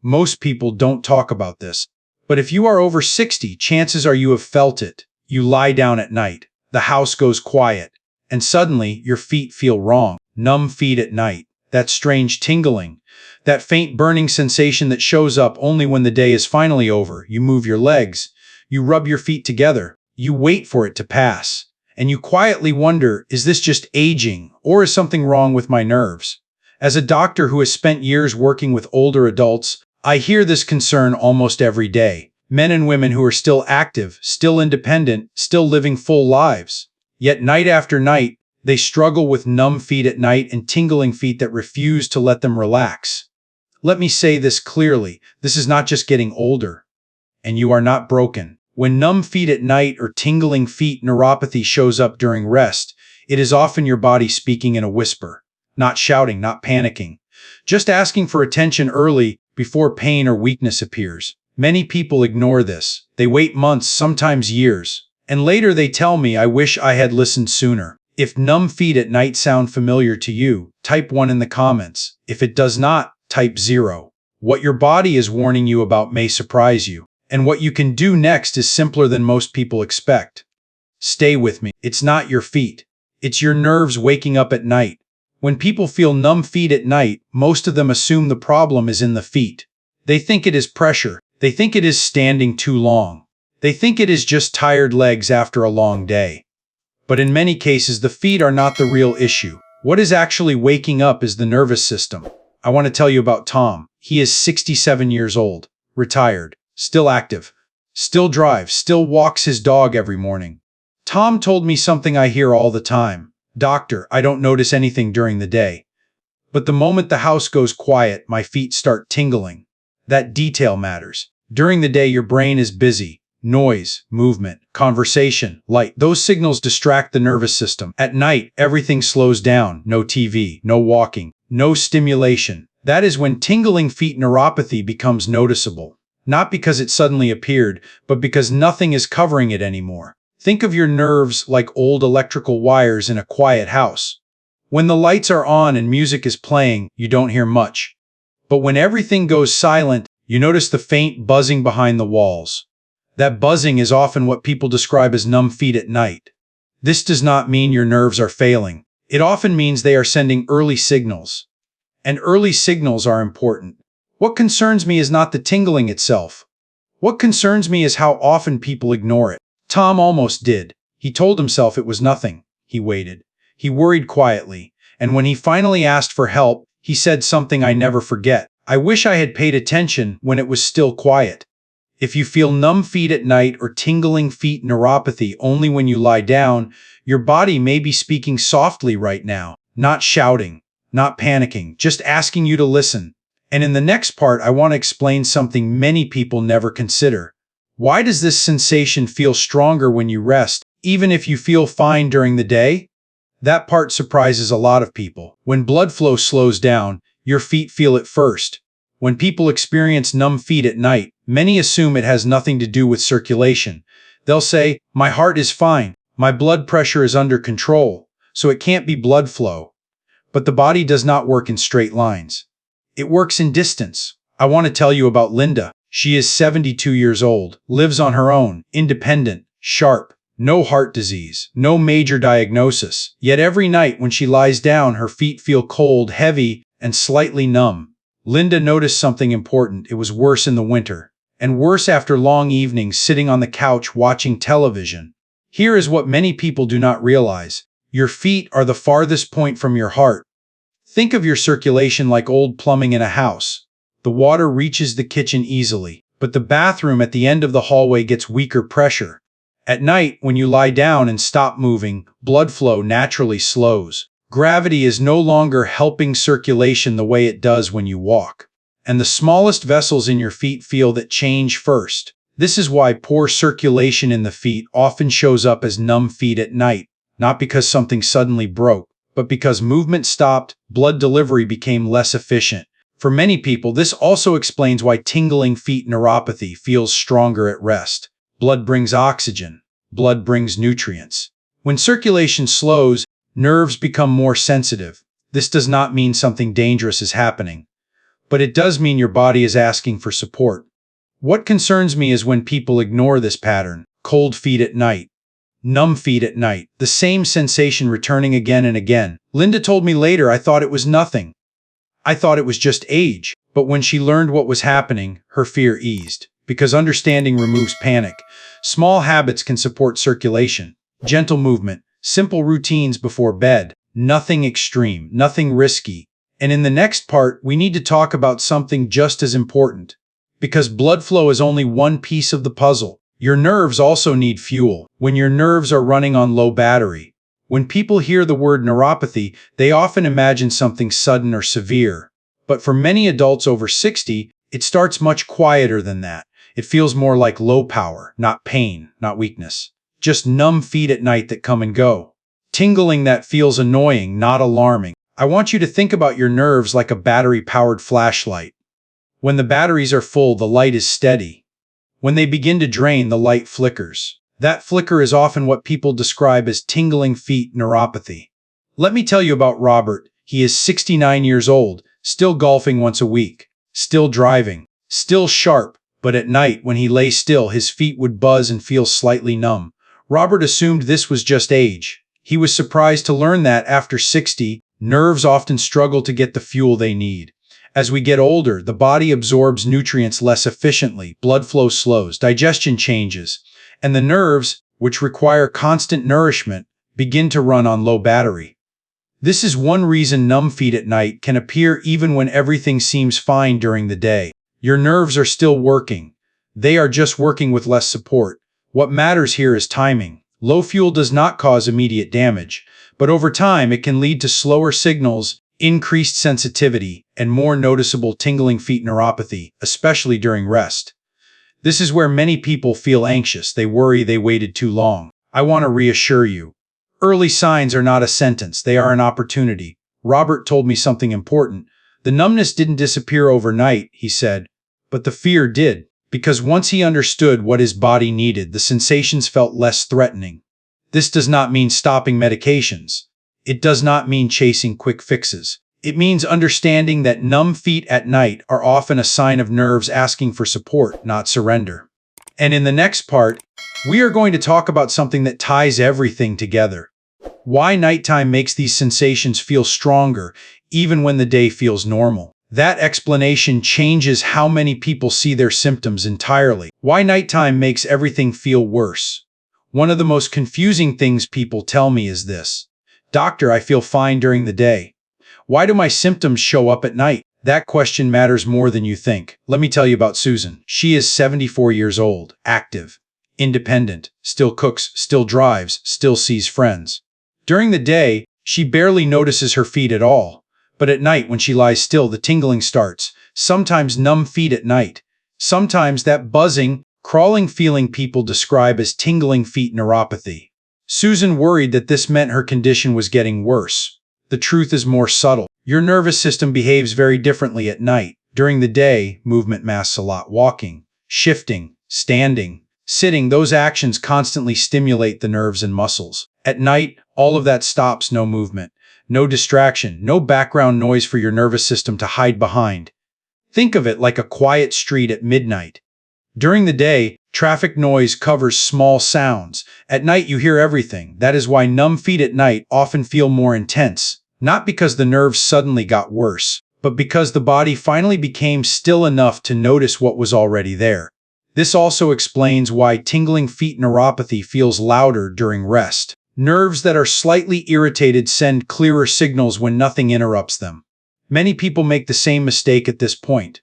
Most people don't talk about this. But if you are over 60, chances are you have felt it. You lie down at night, the house goes quiet, and suddenly your feet feel wrong. Numb feet at night. That strange tingling. That faint burning sensation that shows up only when the day is finally over. You move your legs. You rub your feet together. You wait for it to pass. And you quietly wonder, is this just aging, or is something wrong with my nerves? As a doctor who has spent years working with older adults, I hear this concern almost every day. Men and women who are still active, still independent, still living full lives. Yet night after night, they struggle with numb feet at night and tingling feet that refuse to let them relax. Let me say this clearly, this is not just getting older. And you are not broken. When numb feet at night or tingling feet neuropathy shows up during rest, it is often your body speaking in a whisper. Not shouting, not panicking. Just asking for attention early before pain or weakness appears. Many people ignore this. They wait months, sometimes years. And later they tell me, I wish I had listened sooner. If numb feet at night sound familiar to you, type 1 in the comments. If it does not, type 0. What your body is warning you about may surprise you. And what you can do next is simpler than most people expect. Stay with me. It's not your feet. It's your nerves waking up at night. When people feel numb feet at night, most of them assume the problem is in the feet. They think it is pressure. They think it is standing too long. They think it is just tired legs after a long day. But in many cases, the feet are not the real issue. What is actually waking up is the nervous system. I want to tell you about Tom. He is 67 years old, retired, still active, still drives, still walks his dog every morning. Tom told me something I hear all the time. Doctor, I don't notice anything during the day. But the moment the house goes quiet, my feet start tingling. That detail matters. During the day, your brain is busy. Noise, movement, conversation, light. Those signals distract the nervous system. At night, everything slows down. No TV, no walking, no stimulation. That is when tingling feet neuropathy becomes noticeable. Not because it suddenly appeared, but because nothing is covering it anymore. Think of your nerves like old electrical wires in a quiet house. When the lights are on and music is playing, you don't hear much. But when everything goes silent, you notice the faint buzzing behind the walls. That buzzing is often what people describe as numb feet at night. This does not mean your nerves are failing. It often means they are sending early signals. And early signals are important. What concerns me is not the tingling itself. What concerns me is how often people ignore it. Tom almost did. He told himself it was nothing. He waited. He worried quietly. And when he finally asked for help, he said something I never forget. I wish I had paid attention when it was still quiet. If you feel numb feet at night or tingling feet neuropathy only when you lie down, your body may be speaking softly right now, not shouting, not panicking, just asking you to listen. And in the next part, I want to explain something many people never consider. Why does this sensation feel stronger when you rest, even if you feel fine during the day? That part surprises a lot of people. When blood flow slows down, your feet feel it first. When people experience numb feet at night, many assume it has nothing to do with circulation. They'll say, my heart is fine, my blood pressure is under control, so it can't be blood flow. But the body does not work in straight lines. It works in distance. I want to tell you about Linda. She is 72 years old, lives on her own, independent, sharp, no heart disease, no major diagnosis. Yet every night when she lies down, her feet feel cold, heavy, and slightly numb. Linda noticed something important. It was worse in the winter, and worse after long evenings sitting on the couch watching television. Here is what many people do not realize. Your feet are the farthest point from your heart. Think of your circulation like old plumbing in a house. The water reaches the kitchen easily, but the bathroom at the end of the hallway gets weaker pressure. At night, when you lie down and stop moving, blood flow naturally slows. Gravity is no longer helping circulation the way it does when you walk. And the smallest vessels in your feet feel that change first. This is why poor circulation in the feet often shows up as numb feet at night, not because something suddenly broke, but because movement stopped, blood delivery became less efficient. For many people, this also explains why tingling feet neuropathy feels stronger at rest. Blood brings oxygen. Blood brings nutrients. When circulation slows, nerves become more sensitive. This does not mean something dangerous is happening. but it does mean your body is asking for support. What concerns me is when people ignore this pattern. Cold feet at night. Numb feet at night. The same sensation returning again and again. Linda told me later I thought it was nothing. I thought it was just age. But when she learned what was happening, her fear eased. Because understanding removes panic. Small habits can support circulation. Gentle movement. Simple routines before bed. Nothing extreme. Nothing risky. And in the next part, we need to talk about something just as important. Because blood flow is only one piece of the puzzle. Your nerves also need fuel. When your nerves are running on low battery. When people hear the word neuropathy, they often imagine something sudden or severe. But for many adults over 60, it starts much quieter than that. It feels more like low power, not pain, not weakness. Just numb feet at night that come and go. Tingling that feels annoying, not alarming. I want you to think about your nerves like a battery-powered flashlight. When the batteries are full, the light is steady. When they begin to drain, the light flickers. That flicker is often what people describe as tingling feet neuropathy. Let me tell you about Robert. He is 69 years old, still golfing once a week, still driving, still sharp, but at night when he lay still, his feet would buzz and feel slightly numb. Robert assumed this was just age. He was surprised to learn that after 60, nerves often struggle to get the fuel they need. As we get older, the body absorbs nutrients less efficiently, blood flow slows, digestion changes, and the nerves, which require constant nourishment, begin to run on low battery. This is one reason numb feet at night can appear even when everything seems fine during the day. Your nerves are still working. They are just working with less support. What matters here is timing. Low fuel does not cause immediate damage, but over time it can lead to slower signals, increased sensitivity, and more noticeable tingling feet neuropathy, especially during rest. This is where many people feel anxious. They worry they waited too long. I want to reassure you. Early signs are not a sentence. They are an opportunity. Robert told me something important. The numbness didn't disappear overnight, he said, but the fear did. Because once he understood what his body needed, the sensations felt less threatening. This does not mean stopping medications. It does not mean chasing quick fixes. It means understanding that numb feet at night are often a sign of nerves asking for support, not surrender. And in the next part, we are going to talk about something that ties everything together. Why nighttime makes these sensations feel stronger, even when the day feels normal. That explanation changes how many people see their symptoms entirely. Why nighttime makes everything feel worse. One of the most confusing things people tell me is this. Doctor, I feel fine during the day. Why do my symptoms show up at night? That question matters more than you think. Let me tell you about Susan. She is 74 years old, active, independent, still cooks, still drives, still sees friends. During the day, she barely notices her feet at all. But at night, when she lies still, the tingling starts. Sometimes numb feet at night. Sometimes that buzzing, crawling feeling people describe as tingling feet neuropathy. Susan worried that this meant her condition was getting worse. The truth is more subtle. Your nervous system behaves very differently at night. During the day, movement masks a lot. Walking, shifting, standing, sitting, those actions constantly stimulate the nerves and muscles. At night, all of that stops. No movement, no distraction, no background noise for your nervous system to hide behind. Think of it like a quiet street at midnight. During the day, traffic noise covers small sounds. At night, you hear everything. That is why numb feet at night often feel more intense. Not because the nerves suddenly got worse, but because the body finally became still enough to notice what was already there. This also explains why tingling feet neuropathy feels louder during rest. Nerves that are slightly irritated send clearer signals when nothing interrupts them. Many people make the same mistake at this point.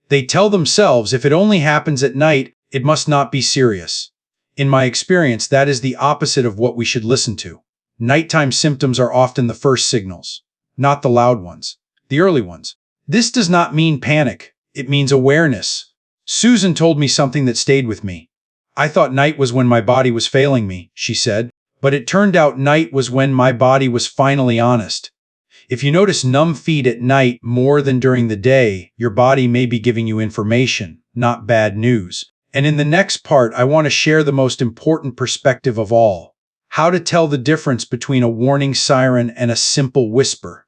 They tell themselves if it only happens at night, it must not be serious. In my experience, that is the opposite of what we should listen to. Nighttime symptoms are often the first signals, not the loud ones, the early ones. This does not mean panic. It means awareness. Susan told me something that stayed with me. I thought night was when my body was failing me, she said, but it turned out night was when my body was finally honest. If you notice numb feet at night more than during the day, your body may be giving you information, not bad news. And in the next part, I want to share the most important perspective of all. How to tell the difference between a warning siren and a simple whisper.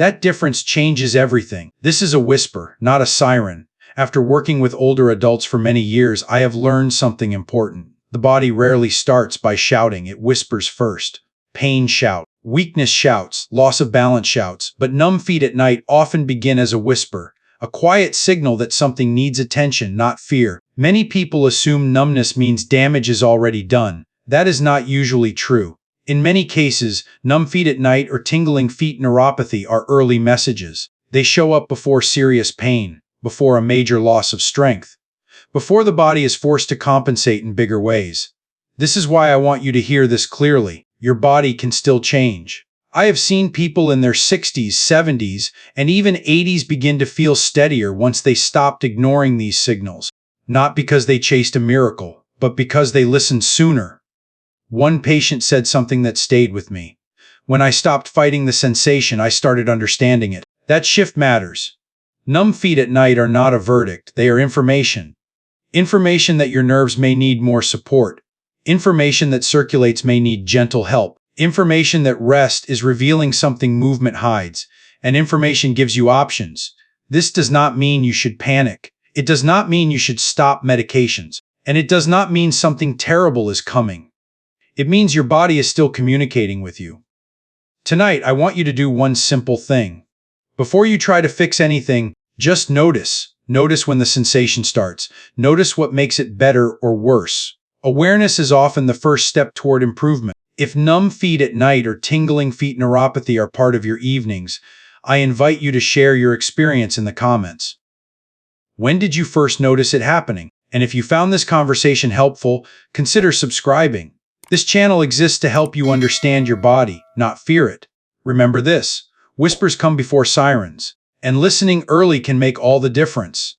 That difference changes everything. This is a whisper, not a siren. After working with older adults for many years, I have learned something important. The body rarely starts by shouting, it whispers first. Pain shouts, weakness shouts, loss of balance shouts, but numb feet at night often begin as a whisper, a quiet signal that something needs attention, not fear. Many people assume numbness means damage is already done. That is not usually true. In many cases, numb feet at night or tingling feet neuropathy are early messages. They show up before serious pain, before a major loss of strength, before the body is forced to compensate in bigger ways. This is why I want you to hear this clearly. Your body can still change. I have seen people in their 60s, 70s, and even 80s begin to feel steadier once they stopped ignoring these signals. Not because they chased a miracle, but because they listened sooner. One patient said something that stayed with me. When I stopped fighting the sensation, I started understanding it. That shift matters. Numb feet at night are not a verdict, they are information. Information that your nerves may need more support. Information that circulates may need gentle help. Information that rest is revealing something movement hides. And information gives you options. This does not mean you should panic. It does not mean you should stop medications. And it does not mean something terrible is coming. It means your body is still communicating with you. Tonight, I want you to do one simple thing. Before you try to fix anything, just notice. Notice when the sensation starts. Notice what makes it better or worse. Awareness is often the first step toward improvement. If numb feet at night or tingling feet neuropathy are part of your evenings, I invite you to share your experience in the comments. When did you first notice it happening? And if you found this conversation helpful, consider subscribing. This channel exists to help you understand your body, not fear it. Remember this, whispers come before sirens, and listening early can make all the difference.